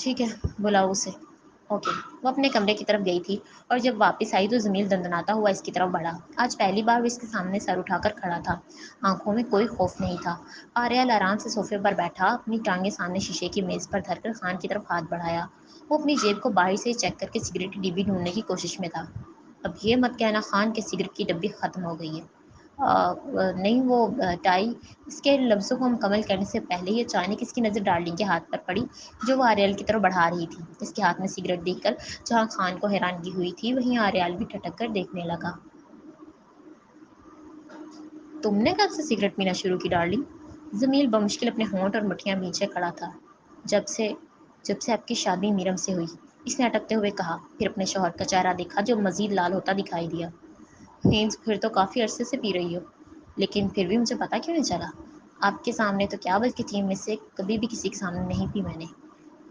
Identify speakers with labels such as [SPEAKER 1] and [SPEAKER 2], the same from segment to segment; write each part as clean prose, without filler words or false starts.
[SPEAKER 1] ٹھیک ہے، بلاؤ اسے۔ اوکے۔ وہ اپنے کمرے کی طرف گئی تھی اور جب واپس آئی تو زمیل دندناتا ہوا اس کی طرف بڑھا۔ آج پہلی بار وہ اس کے سامنے سر اٹھا کر کھڑا تھا، آنکھوں میں کوئی خوف نہیں تھا۔ آریال آرام سے صوفے پر بیٹھا، اپنی ٹانگیں سامنے شیشے کی میز پر دھر کر خان کی طرف ہاتھ بڑھایا۔ وہ اپنی جیب کو باہر سے چیک کر کے سگریٹ کی ڈبی ڈھونڈنے کی کوشش میں تھا۔ اب یہ مت کہنا خان کہ سگریٹ کی ڈبی ختم ہو گئی ہے۔ نہیں وہ ٹائی۔ اس کے لفظوں کو مکمل کرنے سے پہلے یہ اچانک اس کی نظر ڈارلنگ کے ہاتھ پر پڑی جو وہ آریال کی طرف بڑھا رہی تھی۔ اس کے ہاتھ میں سگریٹ دیکھ کر جہاں خان کو حیرانگی ہوئی تھی وہیں آریال بھی ٹھٹک کر دیکھنے لگا۔ تم نے کب سے سگریٹ پینا شروع کی ڈارلنگ؟ جمیل بمشکل اپنے ہونٹ اور مٹھیاں بیچے کھڑا تھا۔ جب سے آپ کی شادی میرم سے ہوئی، اس نے اٹکتے ہوئے کہا، پھر اپنے شوہر کا چہرہ دیکھا جو مزید لال ہوتا دکھائی دیا۔ ہینز پھر تو کافی عرصے سے پی رہی ہو، لیکن پھر بھی مجھے پتا کیوں نہیں چلا؟ آپ کے سامنے تو کیا بلکہ ٹیم میں سے کبھی بھی کسی کے سامنے نہیں پی میں نے۔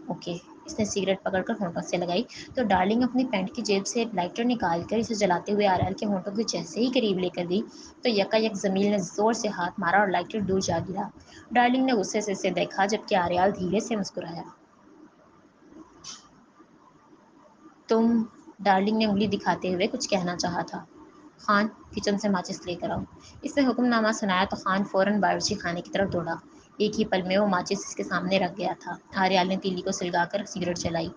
[SPEAKER 1] اوکے۔ اس نے سگریٹ پکڑ کر ہونٹوں سے لگائی تو ڈارلنگ اپنی پینٹ کی جیب سے ایک لائٹر نکال کر اسے جلاتے ہوئے آریال کے ہونٹوں کے جیسے ہی قریب لے کر گئی تو یکا یک زمیل نے زور سے ہاتھ مارا اور لائٹر دور جا گرا۔ ڈارلنگ نے غصے سے اسے دیکھا جبکہ آریال دھیرے سے مسکرایا۔ تم، ڈارلنگ نے انگلی دکھاتے ہوئے کچھ کہنا چاہا تھا۔ خان، کچن سے ماچس لے کر آؤ۔ اس نے حکم نامہ سنایا تو خان فوراً باورچی خانے کی طرف دوڑا۔ ایک ہی پل میں وہ ماچس اس کے سامنے رکھ گیا تھا۔ آریال نے تیلی کو سلگا کر سگریٹ جلائی۔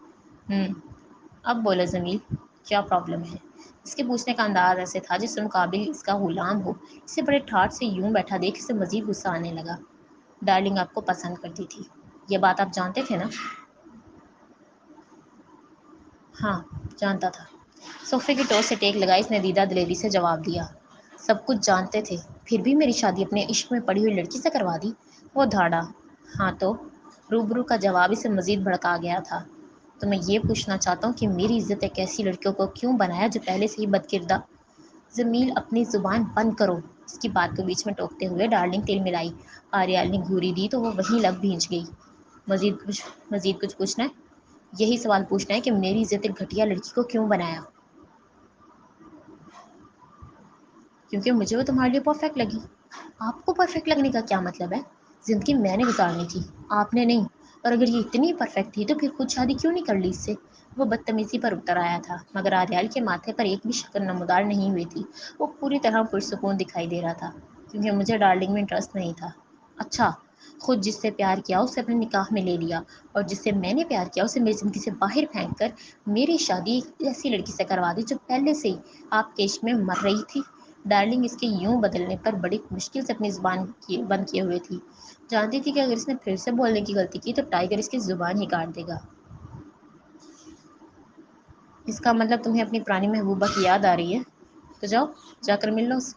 [SPEAKER 1] اب بولو زمیل، کیا پرابلم ہے؟ اس کے پوچھنے کا انداز ایسے تھا جس سے مقابل اس کا غلام ہو۔ اسے بڑے ٹھاٹ سے یوں بیٹھا دیکھ اسے مزید غصہ آنے لگا۔ ڈارلنگ آپ کو پسند کرتی تھی، یہ بات آپ جانتے تھے نا؟ ہاں، جانتا تھا۔ صوفے کی ٹوس سے ٹیک لگائی اس نے دیدہ دلیری سے جواب دیا۔ سب کچھ جانتے تھے، پھر بھی میری شادی اپنے عشق میں پڑی ہوئی لڑکی سے کروا دی؟ وہ دھاڑا۔ ہاں تو؟ روبرو کا جواب اسے مزید بھڑکا گیا تھا۔ تو میں یہ پوچھنا چاہتا ہوں کہ میری عزت ایک ایسی لڑکیوں کو کیوں بنایا جو پہلے سے ہی بدکردہ؟ جمیل اپنی زبان بند کرو، اس کی بات کو بیچ میں ٹوکتے ہوئے ڈارلنگ تل ملائی۔ آریال نے گھوری دی تو وہ وہیں لب بھینچ گئی۔ مزید کچھ پوچھنا ہے؟ یہی سوال پوچھنا ہے کہ میری عزت ایک گھٹیا لڑکی کو کیوں بنایا؟ کیونکہ مجھے وہ تمہارے لیے پرفیکٹ لگی۔ آپ کو پرفیکٹ لگنے کا کیا مطلب ہے؟ زندگی میں نے گزارنی تھی، آپ نے نہیں۔ اور اگر یہ اتنی پرفیکٹ تھی تو پھر خود شادی کیوں نہیں کر لی اس سے؟ وہ بدتمیزی پر اتر آیا تھا مگر آریال کے ماتھے پر ایک بھی شکل نمودار نہیں ہوئی تھی۔ وہ پوری طرح پرسکون دکھائی دے رہا تھا۔ کیونکہ مجھے ڈارلنگ میں انٹرسٹ نہیں تھا۔ اچھا، خود جس سے پیار کیا اسے اپنے نکاح میں لے لیا اور جس سے میں نے پیار کیا اسے میری زندگی سے باہر پھینک کر میری شادی ایسی لڑکی سے کروا دی جو پہلے سے ہی آپ کے عشق میں مر رہی تھی؟ ڈارلنگ اس کے یوں بدلنے پر بڑی مشکل سے اپنی زبان بند کیے ہوئے تھی۔ جانتی تھی کہ اگر اس نے پھر سے بولنے کی غلطی کی تو ٹائیگر اس کی زبان ہی کاٹ دے گا۔ اس کا مطلب تمہیں اپنی پرانی محبوبہ کی یاد آ رہی ہے؟ تو جاؤ، جا کر مل لو اس۔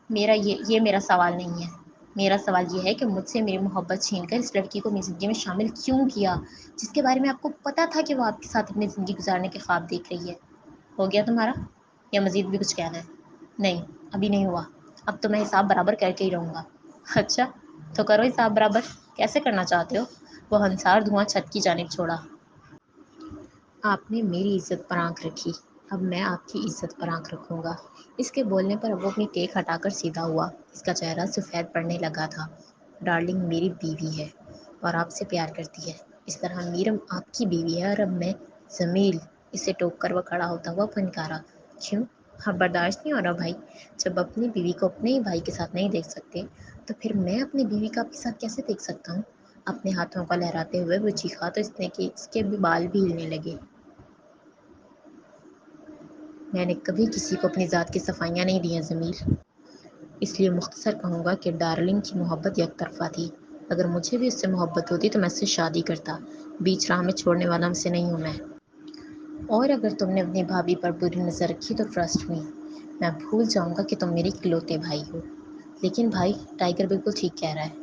[SPEAKER 1] میرا سوال نہیں ہے۔ میرا سوال یہ ہے کہ مجھ سے میری محبت چھین کر اس لڑکی کو اپنی زندگی میں شامل کیوں کیا جس کے بارے میں آپ کو پتا تھا کہ وہ آپ کے ساتھ اپنی زندگی گزارنے کے خواب دیکھ رہی ہے؟ ہو گیا تمہارا؟ یا مزید بھی کچھ کہنا ہے؟ نہیں، ابھی نہیں ہوا۔ اب تو میں حساب برابر کر کے ہی رہوں گا۔ اچھا، تو کرو حساب برابر۔ کیسے کرنا چاہتے ہو؟ وہ ہنسار دھواں چھت کی جانب چھوڑا۔ آپ نے میری عزت پر آنکھ رکھی، اب میں آپ کی عزت پر آنکھ رکھوں گا۔ اس کے بولنے پر وہ اپنی ٹیک ہٹا کر سیدھا ہوا۔ اس کا چہرہ سفید پڑنے لگا تھا۔ ڈارلنگ میری بیوی ہے اور آپ سے پیار کرتی ہے، اس طرح میرم آپ کی بیوی ہے اور اب میں جمیل۔ اسے ٹوک کر وہ کھڑا ہوتا ہوا پھنکارا۔ کیوں؟ اب برداشت نہیں ہو رہا بھائی؟ جب اپنی بیوی کو اپنے ہی بھائی کے ساتھ نہیں دیکھ سکتے تو پھر میں اپنی بیوی کو آپ کے ساتھ کیسے دیکھ سکتا ہوں؟ اپنے ہاتھوں کو لہراتے ہوئے وہ چیخا تو اس نے کہ اس کے بھی بال بھی ہلنے لگے۔ میں نے کبھی کسی کو اپنی ذات کی صفائیاں نہیں دی ہیں جمیل، اس لیے مختصر کہوں گا کہ ڈارلنگ کی محبت یک طرفہ تھی۔ اگر مجھے بھی اس سے محبت ہوتی تو میں اس سے شادی کرتا، بیچ راہ میں چھوڑنے والا ہم سے نہیں ہوں میں۔ اور اگر تم نے اپنی بھابھی پر بری نظر رکھی تو ٹرسٹ می، میں بھول جاؤں گا کہ تم میرے اکلوتے بھائی ہو۔ لیکن بھائی، ٹائیگر بالکل ٹھیک کہہ رہا ہے۔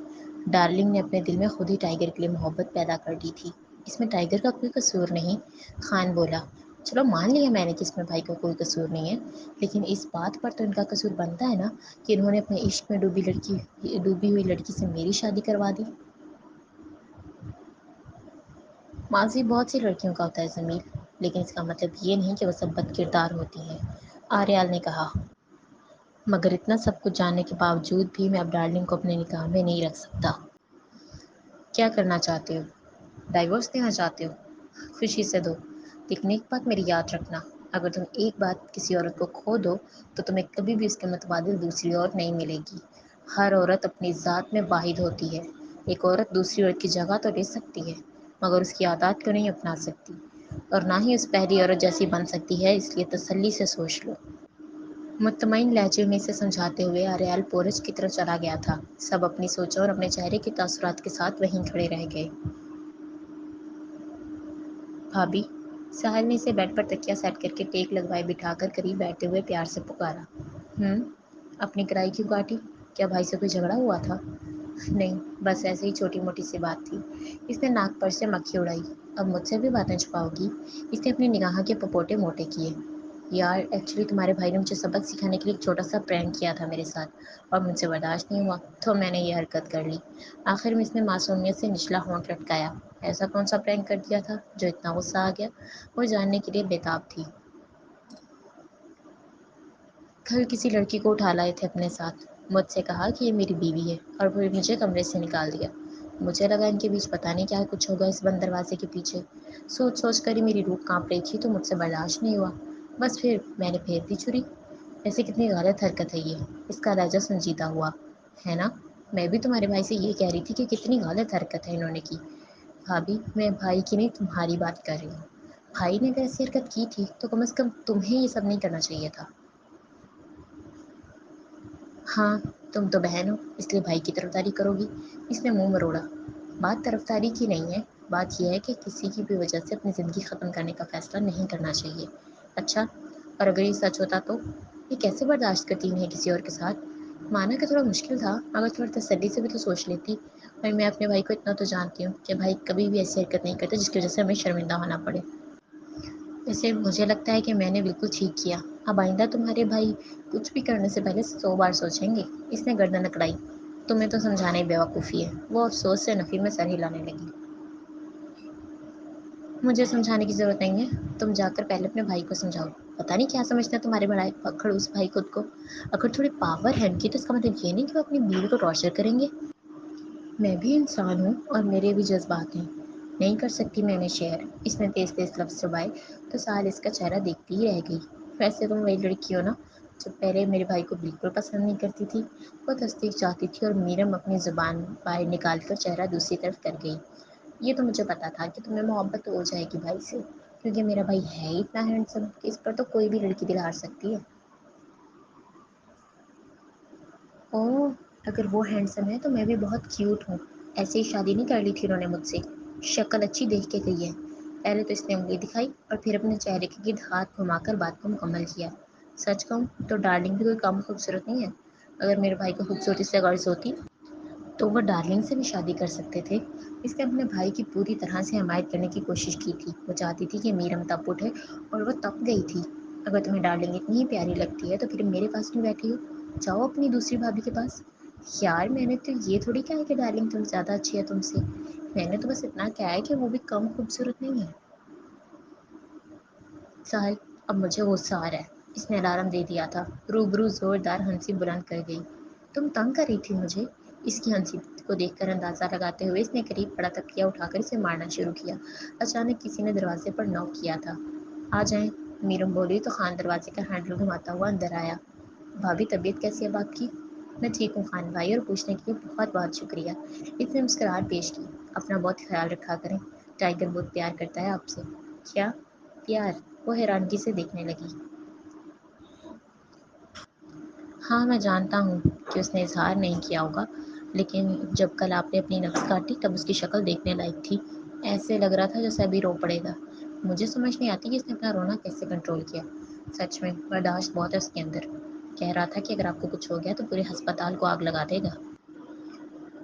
[SPEAKER 1] ڈارلنگ نے اپنے دل میں خود ہی ٹائیگر کے لیے محبت پیدا کر دی تھی۔ اس میں ٹائیگر کا کوئی قصور نہیں، خان بولا۔ چلو مان لیا میں نے کہ اس میں بھائی کا کوئی قصور نہیں ہے، لیکن اس بات پر تو ان کا قصور بنتا ہے نا کہ انہوں نے اپنے عشق میں ڈوبی ہوئی لڑکی سے میری شادی کروا دی۔ ماضی بہت سی لڑکیوں کا ہوتا ہے جمیل، لیکن اس کا مطلب یہ نہیں کہ وہ سب بد کردار ہوتی ہیں، آریال نے کہا۔ مگر اتنا سب کچھ جاننے کے باوجود بھی میں اب ڈارلنگ کو اپنے نکاح میں نہیں رکھ سکتا۔ کیا کرنا چاہتے ہو؟ ڈائیورس دینا چاہتے ہو؟ خوشی سے دو، لیکن ایک بات میری یاد رکھنا، اگر تم ایک بات کسی عورت کو کھو دو تو تمہیں کبھی بھی اس کے متبادل دوسری اور نہیں ملے گی۔ ہر عورت اپنی ذات میں واحد ہوتی ہے، ایک عورت دوسری عورت کی جگہ تو لے سکتی ہے مگر اس کی عادات کو نہیں اپنا سکتی، اور نہ ہی اس پہلی عورت جیسی بن سکتی ہے، اس لیے تسلی سے سوچ لو۔ مطمئن لہجے میں اسے سمجھاتے ہوئے اریال پورچ کی طرف چلا گیا تھا۔ سب اپنی سوچوں اور اپنے چہرے کے تاثرات کے ساتھ وہیں کھڑے رہ گئے۔ بھابھی، ساحل نے اسے بیڈ پر تکیا سیٹ کر کے ٹیک لگوائے بٹھا کر قریب بیٹھتے ہوئے پیار سے پکارا۔ اپنی کرائی کیوں کاٹی؟ کیا بھائی سے کوئی جھگڑا ہوا تھا؟ نہیں، بس ایسے ہی چھوٹی موٹی سی بات تھی۔ اس نے ناک پر سے مکھی اڑائی۔ اب مجھ سے بھی باتیں چھپاؤ گی؟ اس نے اپنی نگاہ کے پپوٹے موٹے کیے۔ یار ایکچولی تمہارے بھائی نے مجھے سبق سکھانے کے لیے ایک چھوٹا سا پرینک کیا تھا میرے ساتھ، اور مجھ سے برداشت نہیں ہوا تو میں نے یہ حرکت کر لی۔ آخر میں اس نے معصومیت سے نچلا ہونٹ لٹکایا۔ ایسا کون سا پرینک کر دیا تھا جو اتنا غصہ آ گیا؟ وہ جاننے کے لیے بےتاب تھی۔ کل کسی لڑکی کو اٹھا لائے تھے اپنے ساتھ، مجھ سے کہا کہ یہ میری بیوی ہے اور پھر مجھے کمرے سے نکال دیا۔ مجھے لگا ان کے بیچ پتہ نہیں کیا کچھ ہوگا اس بند دروازے کے پیچھے۔ سوچ سوچ کر ہی میری روح کانپ رہی تھی تو مجھ سے برداشت نہیں ہوا، بس پھر میں نے پھیر دی چھری۔ ایسے کتنی غلط حرکت ہے یہ، اس کا لہجہ سنجیدہ ہوا۔ ہے نا؟ میں بھی تمہارے بھائی سے یہ کہہ رہی تھی کہ کتنی غلط حرکت ہے انہوں نے کی۔ بھابھی، میں بھائی کی نہیں تمہاری بات کر رہی ہوں۔ بھائی نے اگر ایسی حرکت کی تھی تو کم از کم تمہیں یہ سب نہیں کرنا چاہیے تھا۔ ہاں، تم تو بہن ہو اس لیے بھائی کی طرفداری کرو گی، اس نے منہ مروڑا۔ بات طرفداری کی نہیں ہے، بات یہ ہے کہ کسی کی بھی وجہ سے اپنی زندگی ختم کرنے کا فیصلہ نہیں کرنا چاہیے۔ اچھا، اور اگر یہ سچ ہوتا تو یہ کیسے برداشت کرتی انہیں کسی اور کے ساتھ؟ مانا کہ تھوڑا مشکل تھا مگر تھوڑا تسلی سے بھی تو سوچ لیتی۔ اور میں اپنے بھائی کو اتنا تو جانتی ہوں کہ بھائی کبھی بھی ایسی حرکت نہیں کرتے جس کی وجہ سے ہمیں شرمندہ ہونا پڑے۔ ویسے مجھے لگتا ہے کہ میں نے بالکل ٹھیک کیا، اب آئندہ تمہارے بھائی کچھ بھی کرنے سے پہلے 100 بار سوچیں گے۔ اس نے گردن اکڑائی۔ تمہیں تو سمجھانے بے وقوفی ہے، وہ افسوس سے نفی میں سر ہلانے لگی۔ مجھے سمجھانے کی ضرورت نہیں ہے، تم جا کر پہلے اپنے بھائی کو سمجھاؤ۔ پتہ نہیں کیا سمجھتے ہیں تمہارے بڑے کھڑوس بھائی خود کو۔ اگر تھوڑی پاور ہے ان کی تو اس کا مطلب یہ نہیں کہ وہ اپنی بیوی کو ٹارچر کریں گے۔ میں بھی انسان ہوں اور میرے بھی جذبات ہیں، نہیں کر سکتی میں انہیں شیئر۔ اس نے تیز تیز لفظ چبائے تو سال اس کا چہرہ دیکھتی ہی رہ گئی۔ ویسے تم وہی لڑکی ہو نا جو پہلے میرے بھائی کو بالکل پسند نہیں کرتی تھی؟ وہ تصدیق چاہتی تھی اور میرم اپنی زبان باہر نکال کر چہرہ دوسری طرف کر گئی۔ یہ تو مجھے پتا تھا کہ تمہیں محبت ہو جائے گی بھائی سے، کیونکہ میرا بھائی ہے ہی اتنا ہینڈسم کہ اس پر تو کوئی بھی لڑکی دل ہار سکتی ہے۔ اوہ، اگر وہ ہینڈسم ہے تو میں بھی بہت کیوٹ ہوں، ایسے ہی شادی نہیں کر لی تھی انہوں نے مجھ سے۔ شکل اچھی دیکھ کے گئی ہے۔ پہلے تو اس نے انگلی دکھائی اور پھر اپنے چہرے کے گرد ہاتھ گھما کر بات کو مکمل کیا۔ سچ کہوں تو ڈارلنگ بھی کوئی کم خوبصورت نہیں ہے، اگر میرے بھائی کو خوبصورتی سے غرض ہوتی تو وہ ڈارلنگ سے بھی شادی کر سکتے تھے۔ اس نے اپنے بھائی کی پوری طرح سے حمایت کرنے کی کوشش کی تھی۔ وہ چاہتی تھی کہ میرم تپ اٹھے اور وہ تپ گئی تھی۔ اگر تمہیں ڈارلنگ اتنی ہی پیاری لگتی ہے تو پھر میرے پاس کیوں بیٹھی ہو؟ جاؤ اپنی دوسری بھابھی کے پاس۔ یار میں نے تو یہ تھوڑی کہا ہے کہ ڈارلنگ تم زیادہ اچھی ہے تم سے، میں نے تو بس اتنا کہا ہے کہ وہ بھی کم خوبصورت نہیں ہے۔ ساحل، اب مجھے غصہ آ رہا ہے، اس نے الارم دے دیا تھا۔ روبرو زوردار ہنسی بلند کر گئی۔ تم تنگ کر رہی تھی مجھے؟ اس کی ہنسی کو دیکھ کر اندازہ لگاتے ہوئے اس نے قریب پڑا تکیا اٹھا کر اسے مارنا شروع کیا۔ اچانک کسی نے دروازے پر نوک کیا تھا۔ آ جائیں، میرم بولی تو خان دروازے کا ہینڈل گھماتا ہوا اندر آیا۔ بھابھی طبیعت کیسی ہے اب آپ کی؟ میں ٹھیک ہوں خان بھائی، اور پوچھنے کے لیے بہت بہت شکریہ۔ اس نے مسکراہٹ پیش کی۔ اپنا بہت خیال رکھا کریں، ٹائیگر بہت پیار کرتا ہے آپ سے۔ کیا پیار؟ وہ حیرانگی سے دیکھنے لگی۔ ہاں میں جانتا ہوں کہ اس نے اظہار نہیں کیا ہوگا، لیکن جب کل آپ نے اپنی نبض کاٹی تب اس کی شکل دیکھنے لائق تھی، ایسے لگ رہا تھا جیسے ابھی رو پڑے گا۔ مجھے سمجھ نہیں آتی کہ اس نے اپنا رونا کیسے کنٹرول کیا۔ سچ میں برداشت بہت ہے اس کے اندر۔ کہہ رہا تھا کہ اگر آپ کو کچھ ہو گیا تو پورے ہسپتال کو آگ لگا دے گا۔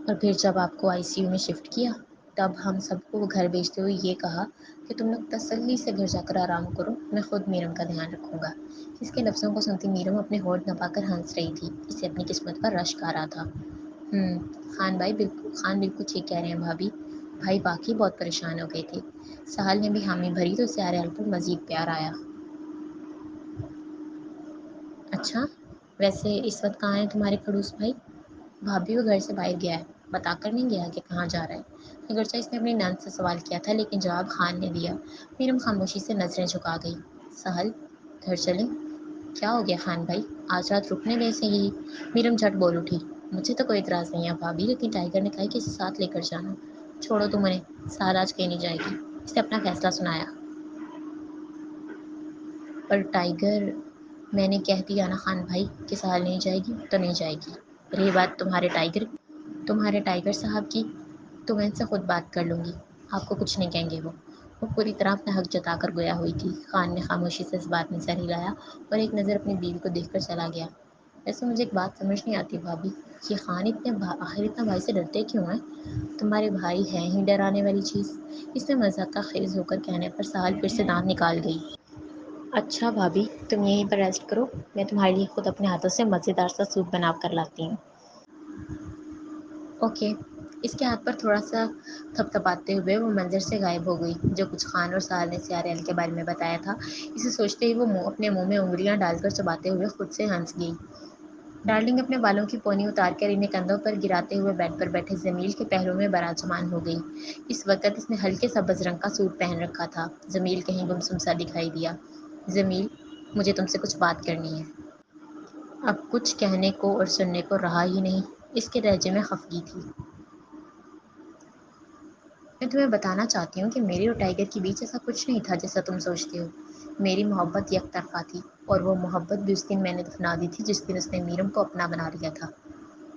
[SPEAKER 1] اور پھر جب آپ کو آئی سی یو میں شفٹ کیا تب ہم سب کو گھر بھیجتے ہوئے یہ کہا کہ تم لوگ تسلی سے گھر جا کر آرام کرو، میں خود میرم کا دھیان رکھوں گا۔ اس کے لفظوں کو سنتی میرم اپنے ہونٹ دبا کر ہنس رہی تھی، اسے اپنی قسمت پر رشک آ رہا تھا۔ خان بالکل ٹھیک کہہ رہے ہیں بھابھی، بھائی واقعی بہت پریشان ہو گئے تھے۔ سہل نے بھی حامی بھری تو اسے ریال پر مزید پیار آیا۔ اچھا، ویسے اس وقت کہاں ہے تمہارے کھڑوس بھائی؟ بھابھی وہ گھر سے باہر گیا ہے۔ بتا کر نہیں گیا کہ کہاں جا رہا ہے۔ اگرچہ اس نے اپنی نند سے سوال کیا تھا لیکن جواب خان نے دیا۔ میرم خاموشی سے نظریں جھکا گئی۔ سہل گھر چلیں؟ کیا ہو گیا خان بھائی، آج رات رکنے گئے سے یہی؟ میرم جھٹ بول اٹھی۔ مجھے تو کوئی اعتراض نہیں ہے بھابھی، لیکن ٹائیگر نے کہا کہ اسے ساتھ لے کر جانا۔ چھوڑو تم انہیں، سہل آج کہیں نہیں جائے گی۔ اس نے اپنا فیصلہ سنایا۔ پر ٹائیگر، میں نے کہہ دیا نا خان بھائی کہ سہل نہیں جائے گی تو نہیں جائے گی۔ رہی بات تمہارے ٹائیگر صاحب کی، تو میں ان سے خود بات کر لوں گی، آپ کو کچھ نہیں کہیں گے وہ پوری طرح اپنا حق جتا کر گویا ہوئی تھی۔ خان نے خاموشی سے اس بات میں سر ہلایا اور ایک نظر اپنی بیوی کو دیکھ کر چلا گیا۔ ویسے مجھے ایک بات سمجھ نہیں آتی بھابھی، یہ خان آخر اتنا بھائی سے ڈرتے کیوں ہیں؟ تمہارے بھائی ہیں ہی ڈرانے والی چیز، اس نے مذاق کا خیز ہو کر کہنے پر سہل پھر سے دانت نکال گئی۔ اچھا بھابھی، تم یہیں پر ریسٹ کرو، میں تمہارے لیے خود اپنے ہاتھوں سے مزیدار سا سوپ بنا کر لاتی ہوں۔ اوکے۔ اس کے ہاتھ پر تھوڑا سا تھپ تھپاتے ہوئے وہ منظر سے غائب ہو گئی۔ جو کچھ خان اور سہل نے سیارے ال کے بارے میں بتایا تھا، اسے سوچتے ہی وہ اپنے منہ میں انگلیاں ڈال کر چباتے ہوئے خود سے ہنس گئی۔ ڈارلنگ اپنے بالوں کی پونی اتار کر انہیں کندھوں پر گراتے ہوئے بیڈ پر بیٹھے جمیل کے پہلو میں براجمان ہو گئی۔ اس وقت اس نے ہلکے سبز رنگ کا سوٹ پہن رکھا تھا۔ جمیل کہیں گمسم سا دکھائی دیا۔ جمیل، مجھے تم سے کچھ بات کرنی ہے۔ اب کچھ کہنے کو اور سننے کو رہا ہی نہیں، اس کے لہجے میں خفگی تھی۔ میں تمہیں بتانا چاہتی ہوں کہ میری اور ٹائیگر کے بیچ ایسا کچھ نہیں تھا جیسا تم سوچتے ہو۔ میری محبت یک طرفہ تھی، اور وہ محبت بھی اس دن میں نے دفنا دی تھی جس دن اس نے میرم کو اپنا بنا لیا تھا۔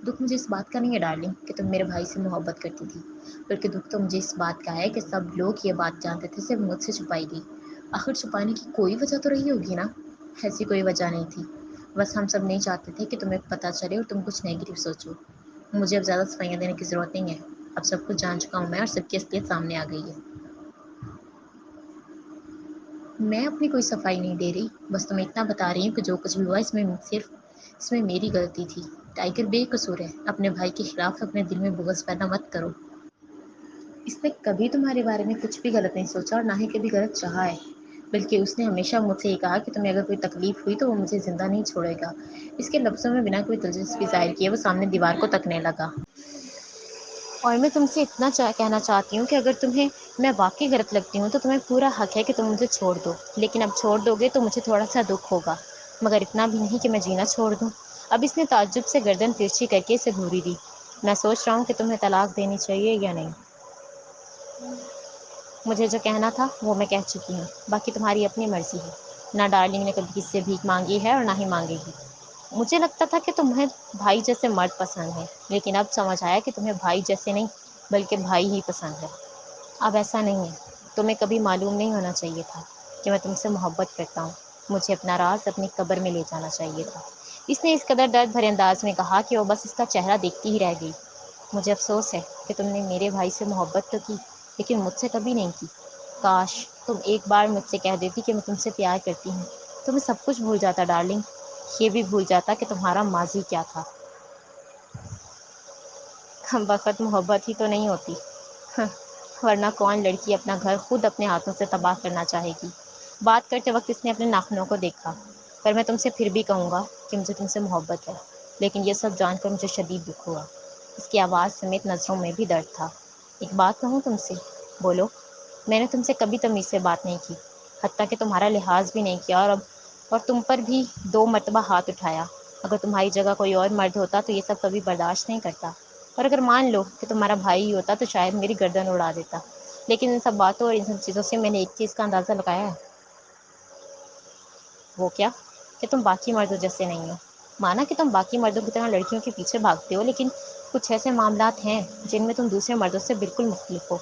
[SPEAKER 1] دکھ مجھے اس بات کا نہیں ہے ڈارلنگ کہ تم میرے بھائی سے محبت کرتی تھی، بلکہ دکھ تو مجھے اس بات کا ہے کہ سب لوگ یہ بات جانتے تھے، صرف مجھ سے چھپائی گئی۔ آخر چھپانے کی کوئی وجہ تو رہی ہوگی نا؟ ایسی کوئی وجہ نہیں تھی، بس ہم سب نہیں چاہتے تھے کہ تمہیں پتہ چلے اور تم کچھ نیگیٹو سوچو۔ مجھے اب زیادہ صفائیاں دینے کی ضرورت نہیں ہے، اب سب کچھ جان چکا ہوں میں، اور سب کی اصلیت سامنے آ گئی ہے۔ میں اپنی کوئی صفائی نہیں دے رہی، بس تمہیں اتنا بتا رہی ہوں کہ جو کچھ بھی ہوا اس میں میری غلطی تھی۔ ٹائیگر بے قصور ہے، اپنے بھائی کے خلاف اپنے دل میں بغض پیدا مت کرو۔ اس نے کبھی تمہارے بارے میں کچھ بھی غلط نہیں سوچا اور نہ ہی کبھی غلط چاہا ہے، بلکہ اس نے ہمیشہ مجھ سے یہ کہا کہ تمہیں اگر کوئی تکلیف ہوئی تو وہ مجھے زندہ نہیں چھوڑے گا۔ اس کے لفظوں میں بنا کوئی دلچسپی ظاہر کیے وہ سامنے دیوار کو تکنے لگا۔ اور میں تم سے اتنا کہنا چاہتی ہوں کہ اگر تمہیں میں واقعی غلط لگتی ہوں تو تمہیں پورا حق ہے کہ تم مجھے چھوڑ دو، لیکن اب چھوڑ دو گے تو مجھے تھوڑا سا دکھ ہوگا، مگر اتنا بھی نہیں کہ میں جینا چھوڑ دوں۔ اب اس نے تعجب سے گردن ترچھی کر کے اسے گھوری دی۔ میں سوچ رہا ہوں کہ تمہیں طلاق دینی چاہیے یا نہیں۔ مجھے جو کہنا تھا وہ میں کہہ چکی ہوں، باقی تمہاری اپنی مرضی ہے۔ نہ ڈارلنگ نے کبھی کسی سے بھیک مانگی ہے اور نہ ہی مانگے گی۔ مجھے لگتا تھا کہ تمہیں بھائی جیسے مرد پسند ہے، لیکن اب سمجھ آیا کہ تمہیں بھائی جیسے نہیں بلکہ بھائی ہی پسند ہے۔ اب ایسا نہیں ہے، تمہیں کبھی معلوم نہیں ہونا چاہیے تھا کہ میں تم سے محبت کرتا ہوں۔ مجھے اپنا راز اپنی قبر میں لے جانا چاہیے تھا۔ اس نے اس قدر درد بھرے انداز میں کہا کہ وہ بس اس کا چہرہ دیکھتی ہی رہ گئی۔ مجھے افسوس ہے کہ تم نے میرے بھائی سے محبت تو کی، لیکن مجھ سے کبھی نہیں کی۔ کاش تم ایک بار مجھ سے کہہ دیتی کہ میں تم سے پیار کرتی ہوں، تو میں سب کچھ بھول جاتا ڈارلنگ، یہ بھی بھول جاتا کہ تمہارا ماضی کیا تھا۔ ہم وقت محبت ہی تو نہیں ہوتی، ورنہ کون لڑکی اپنا گھر خود اپنے ہاتھوں سے تباہ کرنا چاہے گی۔ بات کرتے وقت اس نے اپنے ناخنوں کو دیکھا۔ پر میں تم سے پھر بھی کہوں گا کہ مجھے تم سے محبت ہے، لیکن یہ سب جان کر مجھے شدید دکھ ہوا۔ اس کی آواز سمیت نظروں میں بھی درد تھا۔ ایک بات کہوں تم سے؟ بولو۔ میں نے تم سے کبھی تمیز سے بات نہیں کی، حتیٰ کہ تمہارا لحاظ بھی نہیں کیا، اور تم پر بھی 2 مرتبہ ہاتھ اٹھایا۔ اگر تمہاری جگہ کوئی اور مرد ہوتا تو یہ سب کبھی برداشت نہیں کرتا، اور اگر مان لو کہ تمہارا بھائی ہی ہوتا تو شاید میری گردن اڑا دیتا۔ لیکن ان سب باتوں اور ان سب چیزوں سے میں نے ایک چیز کا اندازہ لگایا ہے۔ وہ کیا؟ کہ تم باقی مردوں جیسے نہیں ہو۔ مانا کہ تم باقی مردوں کی طرح لڑکیوں کے پیچھے بھاگتے ہو، لیکن کچھ ایسے معاملات ہیں جن میں تم دوسرے مردوں سے بالکل مختلف ہو۔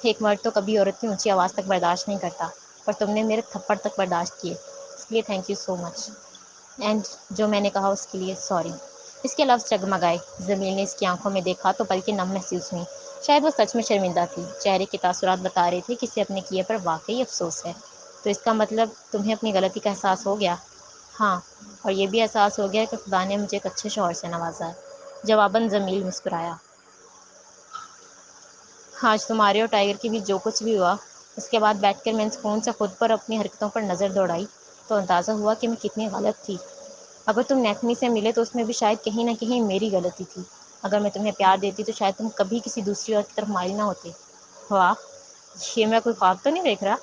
[SPEAKER 1] ایک مرد تو کبھی عورت کی اونچی آواز تک برداشت نہیں کرتا، اور تم نے میرے تھپڑ تک برداشت کیے، اس لیے thank you so much, and جو میں نے کہا اس کے لیے سوری۔ اس کے لفظ جگمگائے۔ زمین نے اس کی آنکھوں میں دیکھا تو پلکیں نم محسوس ہوئیں۔ شاید وہ سچ میں شرمندہ تھی۔ چہرے کے تاثرات بتا رہے تھے کہ اسے اپنے کیے پر واقعی افسوس ہے۔ تو اس کا مطلب تمہیں اپنی غلطی کا احساس ہو گیا؟ ہاں، اور یہ بھی احساس ہو گیا کہ خدا نے مجھے ایک اچھے شوہر سے نوازا ہے۔ جواباً جمیل مسکرایا۔ آج تمہارے اور ٹائیگر کے بیچ جو کچھ بھی ہوا، اس کے بعد بیٹھ کر میں نے سکون سے خود پر اپنی حرکتوں پر نظر دوڑائی تو اندازہ ہوا کہ میں کتنی غلط تھی۔ اگر تم نیکمی سے ملے تو اس میں بھی شاید کہیں نہ کہیں میری غلطی تھی، اگر میں تمہیں پیار دیتی تو شاید تم کبھی کسی دوسری عورت کی طرف مائل نہ ہوتے۔ واہ، یہ میں کوئی خواب تو نہیں دیکھ رہا؟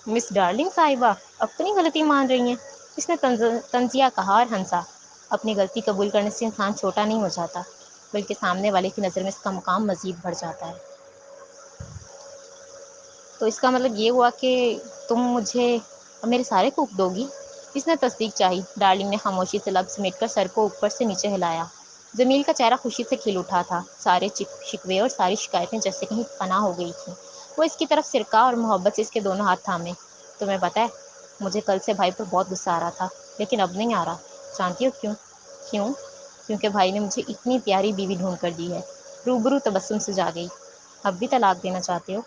[SPEAKER 1] مس ڈارلنگ صاحبہ اپنی غلطی مان رہی ہیں، اس نے طنزیہ کہا اور ہنسا۔ اپنی غلطی قبول کرنے سے انسان چھوٹا نہیں ہو جاتا، بلکہ سامنے والے کی نظر میں اس کا مقام مزید بڑھ جاتا ہے۔ تو اس کا مطلب یہ ہوا کہ تم مجھے اب میرے سارے کوک دو گی؟ اس نے تصدیق چاہی۔ ڈارلنگ نے خاموشی سے لب سمیٹ کر سر کو اوپر سے نیچے ہلایا۔ جمیل کا چہرہ خوشی سے کھل اٹھا تھا، سارے شکوے اور ساری شکایتیں جیسے کہیں پناہ ہو گئی تھیں۔ وہ اس کی طرف سرکا اور محبت سے اس کے دونوں ہاتھ تھامے۔ تمہیں پتہ ہے مجھے کل سے بھائی پر بہت غصہ آ رہا تھا، لیکن اب نہیں آ رہا۔ جانتی ہو کیوں؟ کیوں؟ کیونکہ بھائی نے مجھے اتنی پیاری بیوی ڈھونڈ کر دی ہے۔ روبرو تبسم سے جا گئی۔ اب بھی طلاق دینا چاہتے ہو؟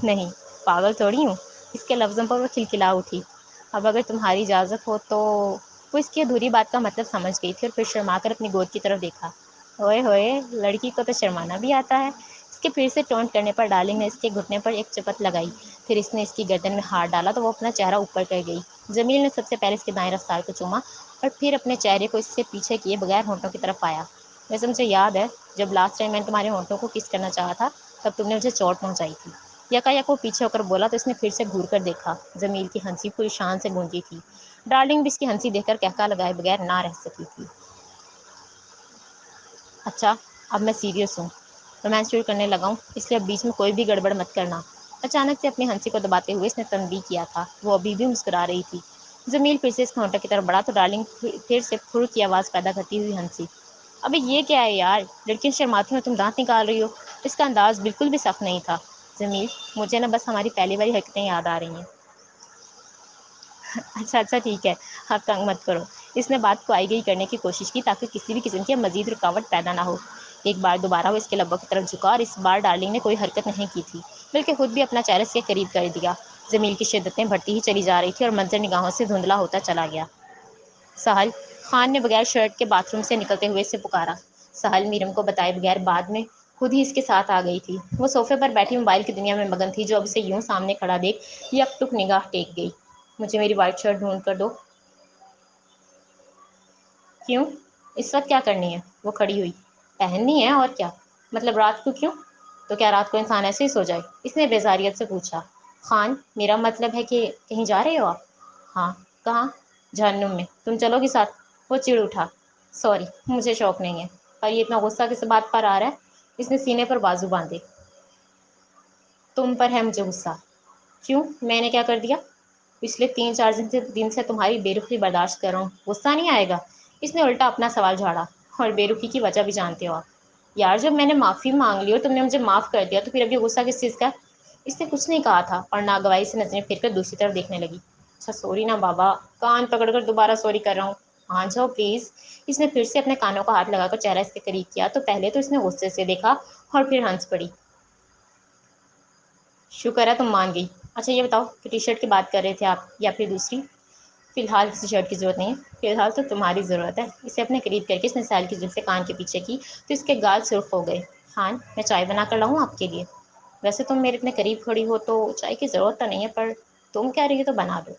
[SPEAKER 1] نہیں، پاگل تھوڑی ہوں۔ اس کے لفظوں پر وہ کھلکھلا اٹھی۔ اب اگر تمہاری اجازت ہو تو… وہ اس کی ادھوری بات کا مطلب سمجھ گئی تھی اور پھر شرما کر اپنی گود کی طرف دیکھا۔ اوئے ہوئے، لڑکی کو تو شرمانا بھی آتا ہے۔ اس کے پھر سے ٹونٹ کرنے پر ڈارلنگ نے اس کے گھٹنے پر ایک چپت لگائی، پھر اس نے اس کی گردن میں ہاتھ ڈالا تو وہ اپنا چہرہ اوپر کر گئی۔ جمیل نے سب سے پہلے اس کے دائیں رخسار کو چوما اور پھر اپنے چہرے کو اس سے پیچھے کیے بغیر ہونٹوں کی طرف آیا۔ ویسے مجھے یاد ہے جب لاسٹ ٹائم میں نے تمہارے ہونٹوں کو کس کرنا چاہا تھا تب تم نے مجھے چوٹ پہنچائی تھی۔ یکا وہ پیچھے ہو کر بولا تو اس نے پھر سے گھور کر دیکھا۔ جمیل کی ہنسی پوری شان سے گونجی تھی۔ ڈارلنگ بھی اس کی ہنسی دیکھ کر قہقہا لگائے بغیر نہ رہ سکی تھی۔ اچھا، اب میں سیریس ہوں، رومانس شروع کرنے لگا ہوں، اس لیے اب بیچ میں کوئی بھی گڑبڑ مت کرنا۔ اچانک سے اپنی ہنسی کو دباتے ہوئے اس نے تنبیہ کیا تھا۔ وہ ابھی بھی مسکرا رہی تھی۔ جمیل پھر سے اس کے ہونٹوں کی طرف بڑھا تو ڈارلنگ پھر سے پھر کی آواز پیدا کرتی ہوئی ہنسی۔ ابے یہ کیا ہے یار، لڑکیاں شرماتی ہوں تم دانت نکال رہی ہو۔ اس کا انداز بالکل بھی سخت نہیں تھا۔ جمیل، مجھے نا بس ہماری پہلی والی حرکتیں یاد آ رہی ہیں۔ اچھا ٹھیک ہے، آپ تنگ مت کرو۔ اس نے بات کو آئی گئی کرنے کی کوشش کی تاکہ کسی بھی قسم کی مزید رکاوٹ پیدا نہ ہو۔ ایک بار دوبارہ وہ اس کے لبوں کی طرف جھکا اور اس بار ڈارلنگ نے کوئی حرکت نہیں کی تھی، بلکہ خود بھی اپنا چہرہ اس کے قریب کر دیا۔ جمیل کی شدتیں بڑھتی ہی چلی جا رہی تھی اور منظر نگاہوں سے دھندلا ہوتا چلا گیا۔ سہل، خان نے بغیر شرٹ کے باتھ روم سے نکلتے ہوئے اسے پکارا۔ سہل میرم کو بتائے بغیر بعد میں خود ہی اس کے ساتھ آ گئی تھی۔ وہ صوفے پر بیٹھی موبائل کی دنیا میں مگن تھی جو اب اسے یوں سامنے کھڑا دیکھ یک ٹک نگاہ ٹیک گئی۔ مجھے میری وائٹ شرٹ ڈھونڈ کر دو۔ کیوں؟ اس وقت کیا کرنی ہے؟ وہ کھڑی ہوئی۔ پہننی ہے اور کیا؟ مطلب رات کو کیوں؟ تو کیا رات کو انسان ایسے ہی سو جائے؟ اس نے بیزاریت سے پوچھا۔ خان، میرا مطلب ہے کہ کہیں جا رہے ہو آپ؟ ہاں۔ کہاں؟ جہنم میں۔ تم چلو گی ساتھ؟ وہ چڑ اٹھا۔ سوری، مجھے شوق نہیں ہے۔ اور یہ اتنا غصہ کس بات پر آ رہا ہے؟ اس نے سینے پر بازو باندھے۔ تم پر ہے مجھے غصہ۔ کیوں؟ میں نے کیا کر دیا؟ پچھلے 3-4 دن سے تمہاری بے رخی برداشت کر رہا ہوں، غصہ نہیں آئے گا؟ اس نے الٹا اپنا سوال جھاڑا۔ اور بے رخی کی وجہ بھی جانتے ہو آپ؟ یار جب میں نے معافی مانگ لی اور تم نے مجھے معاف کر دیا تو پھر ابھی غصہ کس چیز کا؟ اس نے کچھ نہیں کہا تھا اور ناگواری سے نظریں پھر کر دوسری طرف دیکھنے لگی۔ اچھا سوری نا بابا، کان پکڑ کر دوبارہ سوری کر رہا ہوں، مان جاؤ پلیز۔ اس نے پھر سے اپنے کانوں کا ہاتھ لگا کر چہرہ اس کے قریب کیا تو پہلے تو اس نے غصے سے دیکھا اور پھر ہنس پڑی۔ شکر ہے تم مان گئی۔ اچھا یہ بتاؤ کہ ٹی شرٹ کی بات کر رہے تھے آپ یا پھر دوسری؟ فی الحال کسی شرٹ کی ضرورت نہیں ہے، فی الحال تو تمہاری ضرورت ہے۔ اسے اپنے قریب کر کے اس نے سہل کی زلفیں کان کے پیچھے کی تو اس کے گال سرخ ہو گئے۔ خان، میں چائے بنا کر لاؤں آپ کے لیے؟ ویسے تم میرے اتنے قریب کھڑی ہو تو چائے کی ضرورت تو نہیں ہے، پر تم کہہ رہی ہو تو بنا دو۔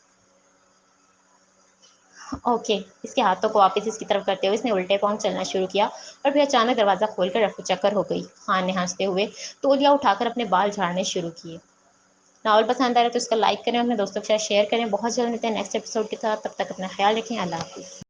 [SPEAKER 1] اوکے۔ اس کے ہاتھوں کو واپس اس کی طرف کرتے ہوئے اس نے الٹے پاؤں چلنا شروع کیا اور پھر اچانک دروازہ کھول کر رفو چکر ہو گئی۔ خان نے ہنستے ہوئے تولیہ اٹھا کر اپنے بال جھاڑنے شروع کیے۔ ناول پسند آ رہا ہے تو اس کا لائک کریں، اپنے دوستوں کے ساتھ شیئر کریں۔ بہت جلد ملتے ہیں نیکسٹ ایپیسوڈ کے ساتھ، تب تک اپنا خیال رکھیں۔ اللہ حافظ۔